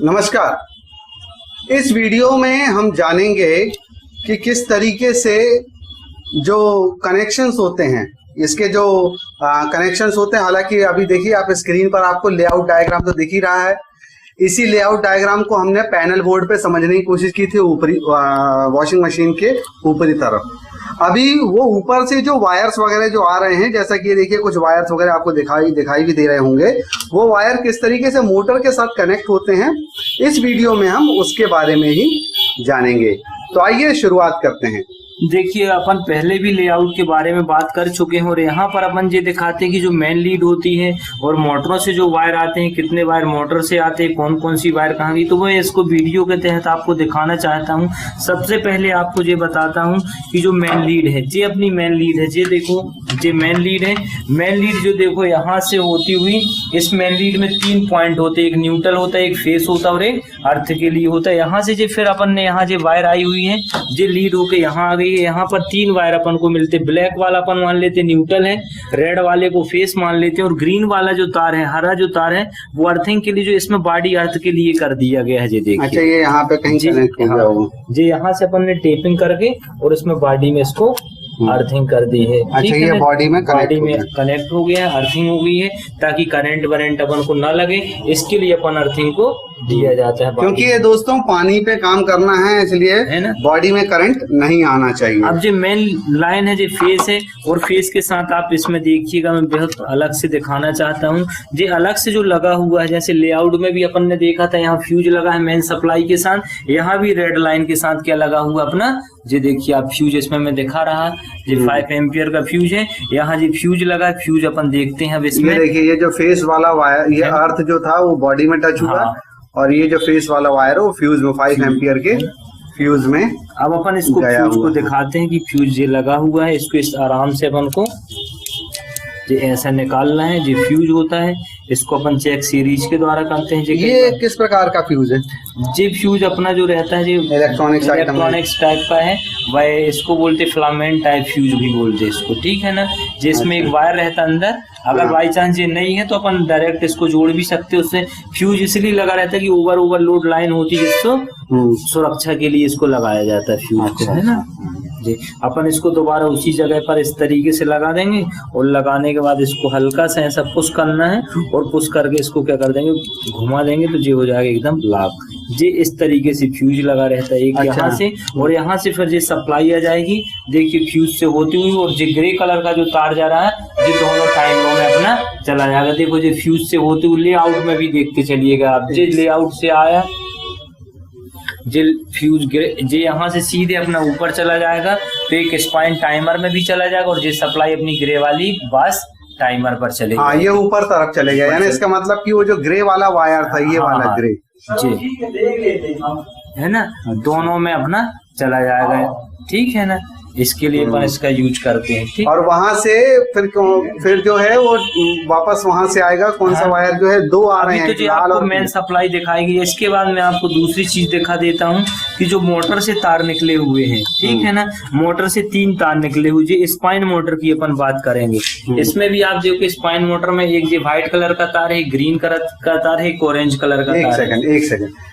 नमस्कार। इस वीडियो में हम जानेंगे कि किस तरीके से जो कनेक्शंस होते हैं, इसके जो कनेक्शंस होते हैं, हालांकि अभी देखिए आप स्क्रीन पर आपको लेआउट डायग्राम तो दिख ही रहा है। इसी लेआउट डायग्राम को हमने पैनल बोर्ड पे समझने की कोशिश की थी ऊपरी वॉशिंग मशीन के ऊपरी तरफ। अभी वो ऊपर से जो वायर्स वगैरह जो आ रहे हैं, जैसा कि ये देखिए कुछ वायर्स वगैरह आपको दिखाई भी दे रहे होंगे, वो वायर किस तरीके से मोटर के साथ कनेक्ट होते हैं, इस वीडियो में हम उसके बारे में ही जानेंगे। तो आइए शुरुआत करते हैं। देखिए, अपन पहले भी लेआउट के बारे में बात कर चुके हैं और यहाँ पर अपन ये दिखाते हैं कि जो मेन लीड होती है और मोटरों से जो वायर आते हैं, कितने वायर मोटर से आते हैं, कौन कौन सी वायर कहाँ गई, तो मैं इसको वीडियो के तहत आपको दिखाना चाहता हूँ। सबसे पहले आपको ये बताता हूँ कि जो मेन लीड है, ये अपनी मेन लीड है। ये देखो, ये मेन लीड है। मेन लीड जो देखो यहाँ से होती हुई, इस मेन लीड में 3 पॉइंट होते हैं, एक न्यूट्रल होता है, एक फेस होता है और एक अर्थ के लिए होता है। यहाँ से फिर अपन ने यहाँ जो वायर आई हुई है, ये लीड होके यहाँ आ गई है। यहाँ पर 3 वायर अपन को मिलते, ब्लैक वाला अपन मान लेते न्यूट्रल है, रेड वाले को फेस मान लेते हैं और ग्रीन वाला जो तार है, हरा जो तार है, वो अर्थिंग के लिए, जो इसमें बॉडी अर्थ के लिए कर दिया गया है। ये देखिए, अच्छा, ये यहाँ पे कहीं कनेक्ट हो गया होगा। जी, यहाँ से अपन ने टेपिंग करके और इसमें बॉडी में इसको अर्थिंग कर दी है। अच्छा, ये बॉडी में कनेक्ट हो गया है, अर्थिंग हो गई है, ताकि करंट वरेंट अपन को ना लगे, इसके लिए अपन अर्थिंग को दिया जाता है। क्योंकि ये दोस्तों पानी पे काम करना है, इसलिए है ना, बॉडी में करंट नहीं आना चाहिए। अब जो मेन लाइन है, जो फेस है, और फेस के साथ आप इसमें देखिएगा, मैं बहुत अलग से दिखाना चाहता हूँ। जो अलग से जो लगा हुआ है, जैसे लेआउट में भी अपन ने देखा था, यहाँ फ्यूज लगा है मेन सप्लाई के साथ, यहाँ भी रेड लाइन के साथ क्या लगा हुआ अपना, ये देखिए आप फ्यूज इसमें मैं दिखा रहा, ये 5 एम्पियर का फ्यूज है। यहाँ जो फ्यूज लगा है, फ्यूज अपन देखते हैं अब इसमें। ये देखिए, ये जो फेस वाला वायर, ये अर्थ जो था वो बॉडी में टच हुआ, और ये जो फेस वाला वायर है वो फ्यूज में 5 एम्पियर के फ्यूज में। अब अपन इसको फ्यूज को दिखाते हैं कि फ्यूज ये लगा हुआ है। इसको इस आराम से अपन को ये ऐसा निकालना है। ये फ्यूज होता है, इसको अपन चेक सीरीज के द्वारा करते हैं। ये किस प्रकार का फ्यूज है? ये फ्यूज अपना जो रहता है, जो इलेक्ट्रॉनिक्स टाइप का है, वह इसको बोलते फिलामेंट टाइप फ्यूज भी बोलते हैं इसको, ठीक है ना। जिसमें एक वायर रहता है अंदर, अगर बाई चांस ये नहीं है तो अपन डायरेक्ट इसको जोड़ भी सकते हैं उससे। फ्यूज इसलिए लगा रहता है कि ओवरलोड लाइन होती है, जिसको सुरक्षा के लिए इसको लगाया जाता है फ्यूज को, है ना जी। अपन इसको दोबारा उसी जगह पर इस तरीके से लगा देंगे और लगाने के बाद इसको हल्का सा ऐसा पुश करना है और पुश करके इसको क्या कर देंगे, घुमा देंगे, तो ये हो जाएगा एकदम लॉक। ये इस तरीके से फ्यूज लगा रहता है एक। यहाँ से और यहाँ से फिर ये सप्लाई आ जाएगी, देखिए फ्यूज से होती हुई, और ये ग्रे कलर का जो तार जा रहा है, ये दोनों टाइमरों में अपना चला जाएगा। देखो, ये फ्यूज से होते हुए लेआउट में भी देखते चलिएगा आप, ये लेआउट से आया, जे फ्यूज जे यहाँ से सीधे अपना ऊपर चला जाएगा, तो एक स्पाइन टाइमर में भी चला जाएगा, और जे सप्लाई अपनी ग्रे वाली बस टाइमर पर चलेगा। हाँ, ये ऊपर तरफ चलेगा, यानी इसका मतलब कि वो जो ग्रे वाला वायर था, ये वाला ग्रे जी, है ना, दोनों में अपना चला जाएगा, ठीक है ना। इसके लिए अपन इसका यूज करते हैं, ठीक। और वहां से फिर जो है वो वापस वहां से आएगा, कौन सा वायर जो है, 2 आ रहे हैं, तो आपको मेन सप्लाई दिखाएगी। इसके बाद मैं आपको दूसरी चीज दिखा देता हूँ कि जो मोटर से तार निकले हुए हैं, ठीक है ना, मोटर से 3 तार निकले हुए, जो स्पाइन मोटर की अपन बात करेंगे। इसमें भी आप देखो, स्पाइन मोटर में एक जो व्हाइट कलर का तार है, ग्रीन कलर का तार है, एक ऑरेंज कलर का तार है। एक सेकंड,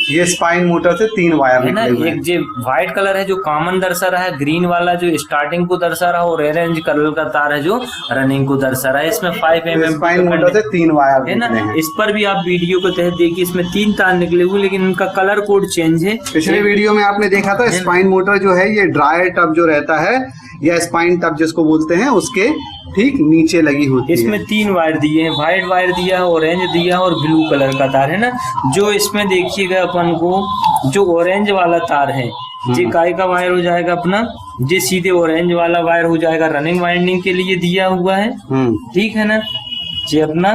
ये स्पाइन मोटर से 3 वायर है ना। एक जो व्हाइट कलर है जो कॉमन दर्शा रहा है, ग्रीन वाला जो स्टार्टिंग को दर्शा रहा है, और ऑरेंज कलर का तार है जो रनिंग को दर्शा रहा है। इसमें 5 mm स्पाइन मोटर से 3 वायर है ना। इस पर भी आप वीडियो को तहत देखिए, इसमें 3 तार निकले हुए, लेकिन उनका कलर कोड चेंज है। पिछले वीडियो में आपने देखा था, स्पाइन मोटर जो है ये ड्राई टब जो रहता है, या स्पाइन टब जिसको बोलते हैं, उसके ठीक नीचे लगी होती है। इसमें 3 वायर दिए हैं, व्हाइट वायर दिया है, ऑरेंज दिया है और ब्लू कलर का तार, है ना। जो इसमें देखिएगा अपन को, जो ऑरेंज वाला तार है, ये काय का वायर हो जाएगा अपना, ये सीधे ऑरेंज वाला वायर हो जाएगा रनिंग वाइंडिंग के लिए दिया हुआ है, ठीक है ना। ये अपना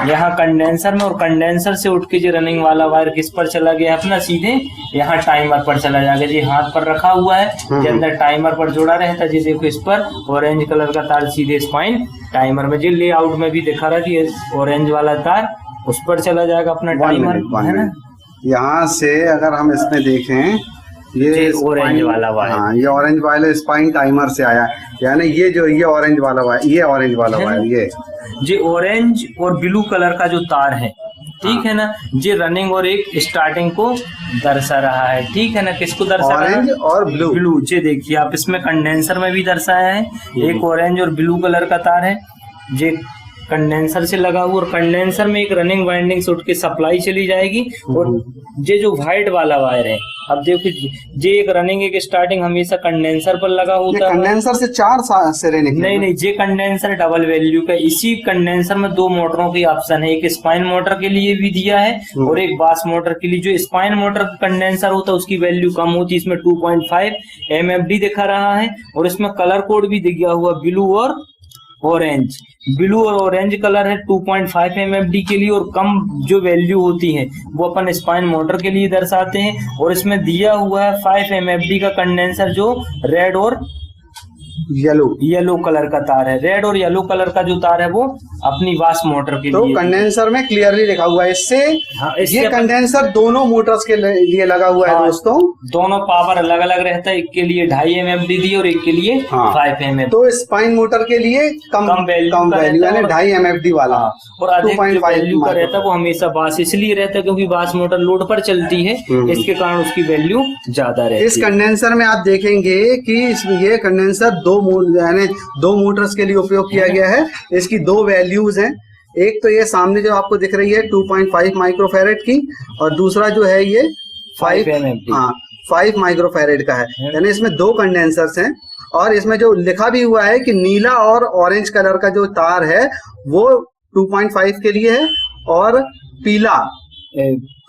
यहाँ कंडेंसर में, और कंडेंसर से उठ के जो रनिंग वाला वायर किस पर चला गया अपना, सीधे यहाँ टाइमर पर चला जाएगा। जी, हाथ पर रखा हुआ है, के अंदर टाइमर पर जोड़ा रहता है। जी देखो, इस पर ऑरेंज कलर का तार सीधे स्पाइन टाइमर में, जी लेआउट में भी दिखा रहा कि ऑरेंज वाला तार उस पर चला जाएगा अपना टाइमर, है ना। यहाँ से अगर हम इसमें देखें, ये ऑरेंज वाला वायर, हाँ, ये ऑरेंज वाला स्पाइन टाइमर से आया, यानी ये जो ये ऑरेंज वाला वायर, ये ऑरेंज वाला वायर, ये ऑरेंज और ब्लू कलर का जो तार है, ठीक है ना। ये रनिंग और एक स्टार्टिंग को दर्शा रहा है, ठीक है ना। किसको दर्शा रहा है? ऑरेंज और ब्लू। ये देखिए आप, इसमें कंडेंसर में भी दर्शाया है, एक ऑरेंज और ब्लू कलर का तार है, ये कंडेंसर से लगा हुआ, और कंडेंसर में एक रनिंग वाइंडिंग से उठ के सप्लाई चली जाएगी। और ये जो व्हाइट वाला वायर है, अब देखो ये एक रनिंग एक स्टार्टिंग हमेशा कंडेंसर पर लगा होता है। कंडेंसर से 4 सिरे निकले? नहीं, ये कंडेंसर डबल वैल्यू का। इसी कंडेंसर में 2 मोटरों की ऑप्शन है, एक स्पाइन मोटर के लिए भी दिया है और एक बास मोटर के लिए। जो स्पाइन मोटर कंडेंसर होता है उसकी वैल्यू कम होती है, इसमें 2.5 MFD दिखा रहा है, और इसमें कलर कोड भी दिया हुआ ब्लू और ऑरेंज। ब्लू और ऑरेंज कलर है 2.5 MFD के लिए, और कम जो वैल्यू होती है वो अपन स्पाइन मोटर के लिए दर्शाते हैं। और इसमें दिया हुआ है 5 MFD का कंडेंसर, जो रेड और येलो कलर का तार है। रेड और येलो कलर का जो तार है वो अपनी वास मोटर के तो लिए। कंडेंसर में क्लियरली लिखा हुआ है इससे। हाँ, ये कंडेंसर दोनों मोटर्स के लिए लगा हुआ है। हाँ, दोस्तों दोनों पावर अलग अलग रहता है, एक के लिए 2.5 MFD दी और एक के लिए 5 MFD। तो स्पाइन मोटर के लिए कम वैल्यू यानी 2.5 MFD वाला। और अधिक वैल्यू का रहता है वो हमेशा बास इसलिए रहता है क्योंकि बास मोटर लोड पर चलती है, इसके कारण उसकी वैल्यू ज्यादा रहती है। इस कंडेंसर में आप देखेंगे कि ये कंडेंसर दो मोटर्स के लिए उपयोग किया गया है। इसकी 2 वैल्यूज हैं, एक तो ये सामने जो आपको दिख रही है 2.5 माइक्रोफैरेड की, और दूसरा जो है ये 5 माइक्रोफैरेड का है। यानी इसमें 2 कंडेंसर्स हैं, और इसमें जो लिखा भी हुआ है कि नीला और ऑरेंज कलर का जो तार है वो 2.5 के लिए है, और पीला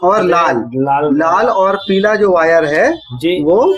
और लाल और पीला जो वायर है वो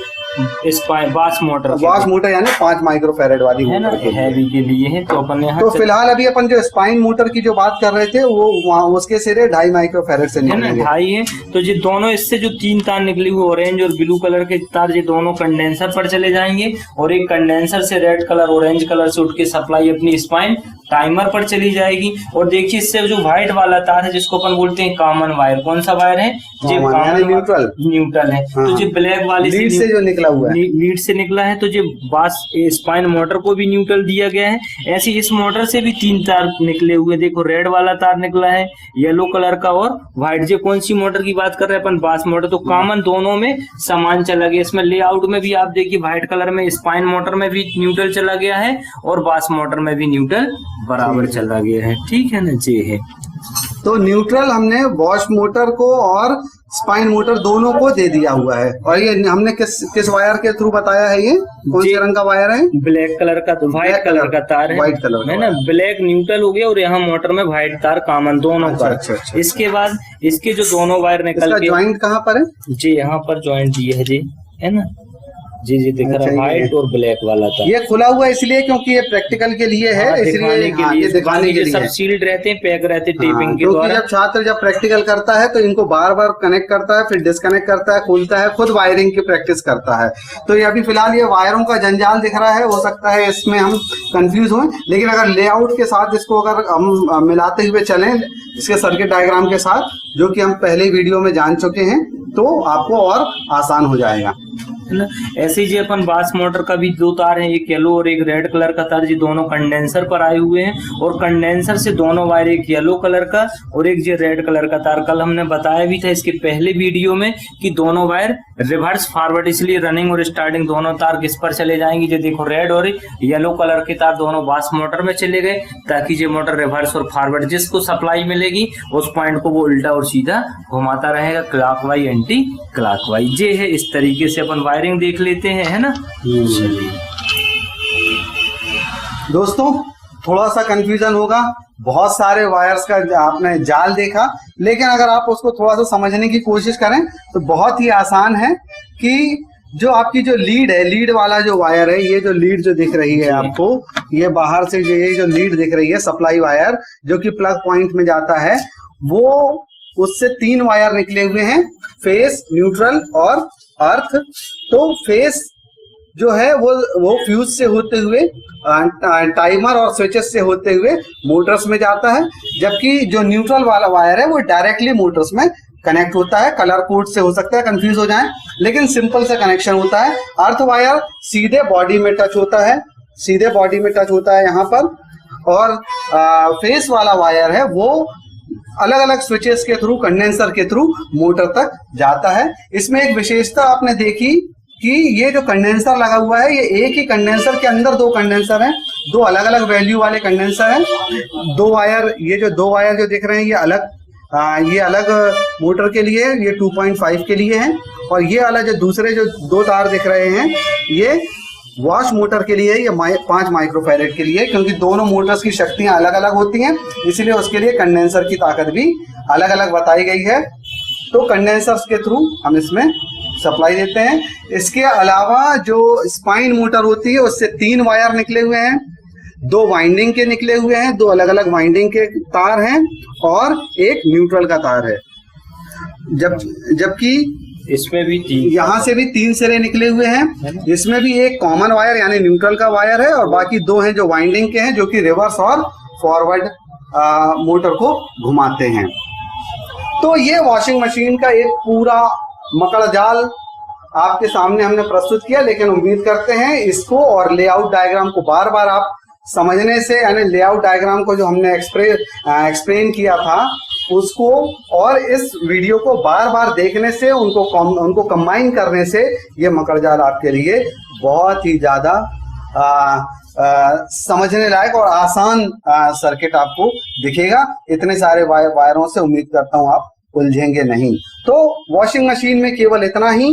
बास मोटर यानी 5 माइक्रोफैरेड वाली है ना, हैवी के लिए है। तो अपन यहाँ तो फिलहाल अभी अपन जो स्पाइन मोटर की जो बात कर रहे थे वो उसके सिरे 2.5 माइक्रोफैरेड से निकलेंगे, है ना, 2.5 है। तो ये दोनों इससे जो 3 तार निकले हुए ऑरेंज और ब्लू कलर के तार, ये दोनों कंडेंसर पर चले जाएंगे, और एक कंडेंसर से रेड कलर ऑरेंज कलर से उठ के सप्लाई अपनी स्पाइन टाइमर पर चली जाएगी। और देखिए इससे जो व्हाइट वाला तार है जिसको अपन बोलते हैं कॉमन वायर, कौन सा वायर है? न्यूट्रल है। तो जो ब्लैक वाली लीड से जो निकला हुआ है, लीड से निकला है, तो जो बास स्पाइन मोटर को भी न्यूट्रल दिया गया है। ऐसे इस मोटर से भी 3 तार निकले हुए, देखो रेड वाला तार निकला है, येलो कलर का और व्हाइट। जो कौन सी मोटर की बात कर रहे हैं अपन? बास मोटर। तो कॉमन दोनों में समान चला गया। इसमें लेआउट में भी आप देखिए व्हाइट कलर में स्पाइन मोटर में भी न्यूट्रल चला गया है, और बास मोटर में भी न्यूट्रल बराबर चला गया है, ठीक है ना। ये है तो न्यूट्रल हमने वॉश मोटर को और स्पाइन मोटर दोनों को दे दिया हुआ है। और ये हमने किस वायर के थ्रू बताया है? ये कौन से रंग का वायर है? ब्लैक कलर का, तो व्हाइट कलर का तार है, व्हाइट कलर है ना। ब्लैक न्यूट्रल हो गया, और यहाँ मोटर में व्हाइट तार कॉमन दोनों का। अच्छा। इसके बाद इसके जो दोनों वायर निकल के ज्वाइंट कहाँ पर है? जी यहाँ पर ज्वाइंट दिए है जी, है ना। जी दिख रहा है व्हाइट और ब्लैक वाला था। ये खुला हुआ इसलिए क्योंकि ये प्रैक्टिकल के लिए है, इसलिए दिखाने के लिए सब सील्ड रहते हैं, पैक रहते हैं टेपिंग के द्वारा। जब छात्र जब प्रैक्टिकल करता है तो इनको बार बार कनेक्ट करता है, फिर डिस्कनेक्ट करता है, खोलता है, खुद वायरिंग की प्रैक्टिस करता है। तो ये अभी फिलहाल ये वायरों का जंजाल दिख रहा है, हो सकता है इसमें हम कंफ्यूज हों, लेकिन अगर लेआउट के साथ इसको अगर हम मिलाते हुए चलें इसके सर्किट डायग्राम के साथ, जो कि हम पहले वीडियो में जान चुके हैं, तो आपको और आसान हो जाएगा, है ना। ऐसे ही अपन बास मोटर का भी 2 तार हैं, एक येलो और एक रेड कलर का तार, जी दोनों कंडेंसर पर आए हुए हैं, और कंडेंसर से दोनों वायर, एक येलो कलर का और एक जो रेड कलर का तार। कल हमने बताया भी था इसके पहले वीडियो में कि दोनों वायर रिवर्स फॉरवर्ड, इसलिए रनिंग और स्टार्टिंग दोनों तार किस पर चले जाएंगे? जो देखो रेड और येलो कलर के तार दोनों बास मोटर में चले गए, ताकि ये मोटर रिवर्स और फॉरवर्ड जिसको सप्लाई मिलेगी उस पॉइंट को वो उल्टा और सीधा घुमाता रहेगा, क्लॉकवाइज एंटी क्लॉकवाइज। ये है, इस तरीके से अपन वायरिंग देख लेते हैं, है ना। दोस्तों थोड़ा सा कंफ्यूजन होगा, बहुत सारे वायर्स का आपने जाल देखा, लेकिन अगर आप उसको थोड़ा सा समझने की कोशिश करें तो बहुत ही आसान है कि जो आपकी जो लीड है, लीड वाला जो वायर है, ये जो लीड जो दिख रही है आपको, ये बाहर से ये जो लीड दिख रही है सप्लाई वायर जो कि प्लग पॉइंट में जाता है, वो उससे 3 वायर निकले हुए हैं, फेस, न्यूट्रल और अर्थ। तो फेस जो है वो फ्यूज से होते हुए टाइमर और स्विचेस से होते हुए मोटर्स में जाता है, जबकि जो न्यूट्रल वाला वायर है वो डायरेक्टली मोटर्स में कनेक्ट होता है। कलर कोड से हो सकता है कंफ्यूज हो जाए, लेकिन सिंपल सा कनेक्शन होता है। अर्थ वायर सीधे बॉडी में टच होता है, सीधे बॉडी में टच होता है यहाँ पर, और फेस वाला वायर है वो अलग अलग स्विचेस के थ्रू, कंडेंसर के थ्रू मोटर तक जाता है। इसमें एक विशेषता आपने देखी कि ये जो कंडेंसर लगा हुआ है, ये एक ही कंडेंसर के अंदर दो कंडेंसर हैं, दो अलग अलग वैल्यू वाले कंडेंसर हैं। दो वायर, ये जो दो वायर जो दिख रहे हैं ये अलग मोटर के लिए, ये 2.5 के लिए हैं, और ये अलग जो दूसरे जो दो तार दिख रहे हैं ये वॉश मोटर के लिए, ये 5 माइक्रोफैरेड के लिए, क्योंकि दोनों मोटर्स की शक्तियां अलग अलग होती हैं, इसलिए उसके लिए कंडेंसर की ताकत भी अलग अलग बताई गई है। तो कंडेंसर्स के थ्रू हम इसमें सप्लाई देते हैं। इसके अलावा जो स्पाइन मोटर होती है उससे 3 वायर निकले हुए हैं, 2 वाइंडिंग के निकले हुए हैं, 2 अलग अलग वाइंडिंग के तार हैं और एक न्यूट्रल का तार है। जबकि इसमें भी 3, यहाँ से भी 3 सिरे निकले हुए हैं। इसमें भी एक कॉमन वायर यानी न्यूट्रल का वायर है और बाकी 2 हैं जो वाइंडिंग के हैं, जो कि रिवर्स और फॉरवर्ड मोटर को घुमाते हैं। तो ये वॉशिंग मशीन का एक पूरा मकड़ जाल आपके सामने हमने प्रस्तुत किया, लेकिन उम्मीद करते हैं इसको और लेआउट डायग्राम को बार बार आप समझने से, यानी लेआउट डायग्राम को जो हमने एक्सप्लेन किया था उसको और इस वीडियो को बार बार देखने से, उनको कंबाइन करने से ये मकड़ जाल आपके लिए बहुत ही ज्यादा समझने लायक और आसान सर्किट आपको दिखेगा। इतने सारे वायरों से उम्मीद करता हूं आप उलझेंगे नहीं। तो वॉशिंग मशीन में केवल इतना ही।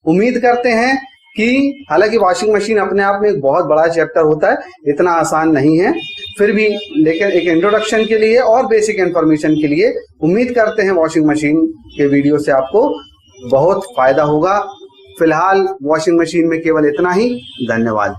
उम्मीद करते हैं कि हालांकि वॉशिंग मशीन अपने आप में एक बहुत बड़ा चैप्टर होता है, इतना आसान नहीं है, फिर भी लेकिन एक इंट्रोडक्शन के लिए और बेसिक इंफॉर्मेशन के लिए उम्मीद करते हैं वॉशिंग मशीन के वीडियो से आपको बहुत फायदा होगा। फिलहाल वॉशिंग मशीन में केवल इतना ही। धन्यवाद।